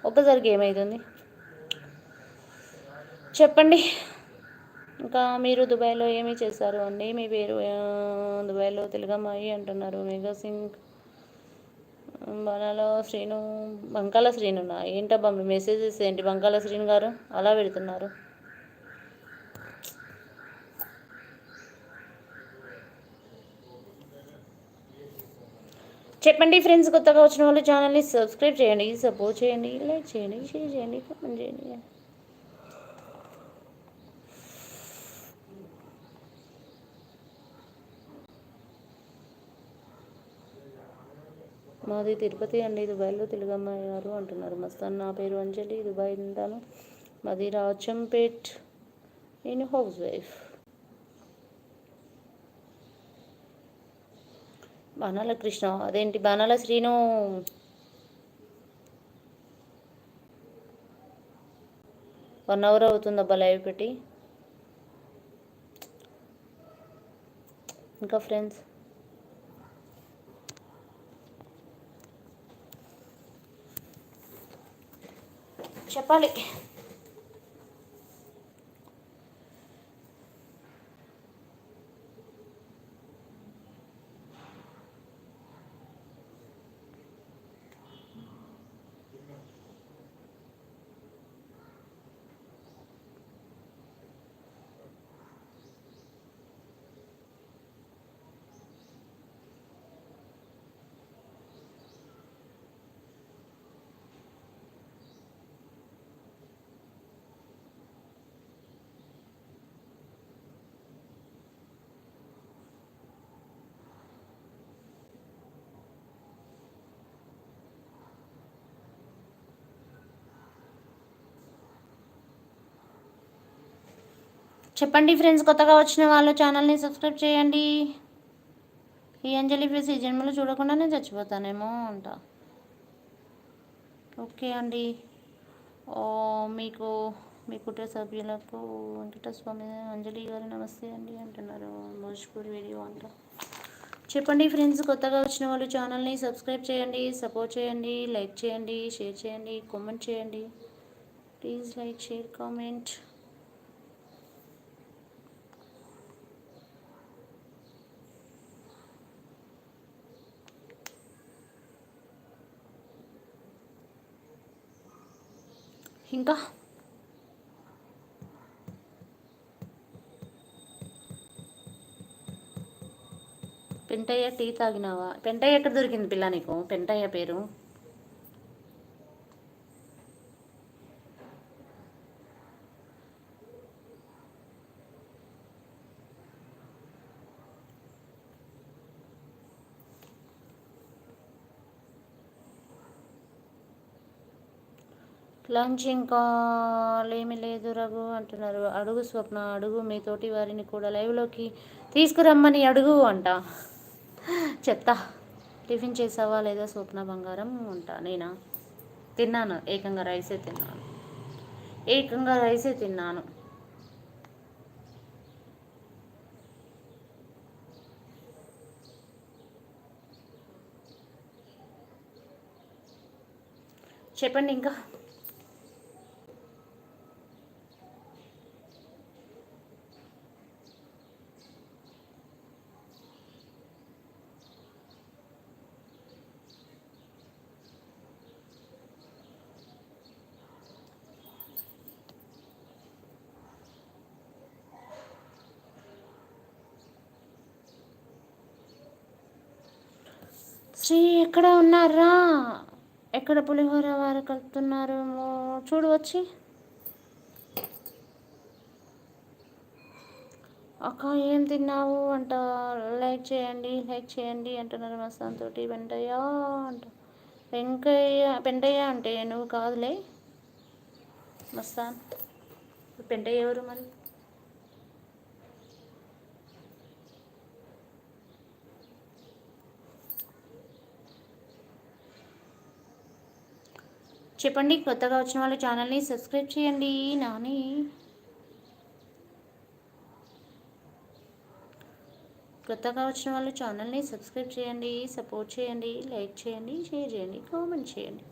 ఒక్కసారికి ఏమవుతుంది చెప్పండి. ఇంకా మీరు దుబాయ్లో ఏమి చేశారు అండి? మీ పేరు దుబాయ్లో తెలుగమ్మాయి అంటున్నారు. మెగా సింగ్ బనాలో శ్రీను బంకాల శ్రీనునా ఏంటబ్బా మీ మెసేజెస్ ఏంటి బంకాల శ్రీను గారు అలా పెడుతున్నారు? చెప్పండి ఫ్రెండ్స్, కొత్తగా వచ్చిన వాళ్ళు ఛానల్ని సబ్స్క్రైబ్ చేయండి, సపోర్ట్ చేయండి, లైక్ చేయండి, షేర్ చేయండి, కామెంట్ చేయండి. మాది తిరుపతి అండి, దుబాయ్లో తెలుగమ్మాయి గారు అంటున్నారు. మస్తాన్, నా పేరు అంజలి, దుబాయ్ ఉంటాను. మాది రాజంపేట్, నేను హౌస్ వైఫ్. బాణాల కృష్ణ అదేంటి బాణాల శ్రీను? వన్ అవర్ అవుతుందబ్బా లైవ్ పెట్టి. ఇంకా ఫ్రెండ్స్ చెప్పాలి. చెప్పండి ఫ్రెండ్స్, కొత్తగా వచ్చిన వాళ్ళు ఛానల్ని సబ్స్క్రైబ్ చేయండి. ఈ అంజలి ఫేస్ ఈ జన్మలో చూడకుండానే చచ్చిపోతానేమో అంట. ఓకే అండి. మీకు మీ కుటుంబ సభ్యులకు వెంకటస్వామి అంజలి గారు నమస్తే అండి అంటున్నారు. భోజ్పూరి వీడియో అంట. చెప్పండి ఫ్రెండ్స్, కొత్తగా వచ్చిన వాళ్ళు ఛానల్ని సబ్స్క్రైబ్ చేయండి, సపోర్ట్ చేయండి, లైక్ చేయండి, షేర్ చేయండి, కామెంట్ చేయండి. Please like, share, comment. ఇంకా పెంటయ్య టీ తాగినావా? పెంటయ్య ఎక్కడ దొరికింది పిల్ల నీకు? పెంటయ్య పేరు లంచ్ ఇంకా ఏమీ లేదు రఘు అంటున్నారు. అడుగు స్వప్న, అడుగు మీ తోటి వారిని కూడా లైవ్లోకి తీసుకురమ్మని అడుగు అంట. చెప్తా. టిఫిన్ చేసావా లేదా స్వప్న బంగారం అంట. నేనా తిన్నాను, ఏకంగా రైసే తిన్నాను. చెప్పండి ఇంకా. శ్రీ ఎక్కడ ఉన్నారా? ఎక్కడ పులిహోర వారు కలుపుతున్నారు చూడు వచ్చి. అక్క ఏం తిన్నావు అంట. లైక్ చేయండి అంటున్నారు. మస్తాన్ తోటి పెంటయ్య అంట. పెంటయ్య అంటే నువ్వు కాదులే మస్తాన్. పెంటయ్య ఎవరు మరి? చెప్పండి, కొత్తగా వచ్చిన వాళ్ళు ఛానల్ని సబ్స్క్రైబ్ చేయండి. నాని కొత్తగా వచ్చిన వాళ్ళు ఛానల్ని సబ్స్క్రైబ్ చేయండి, సపోర్ట్ చేయండి, లైక్ చేయండి, షేర్ చేయండి, కామెంట్ చేయండి.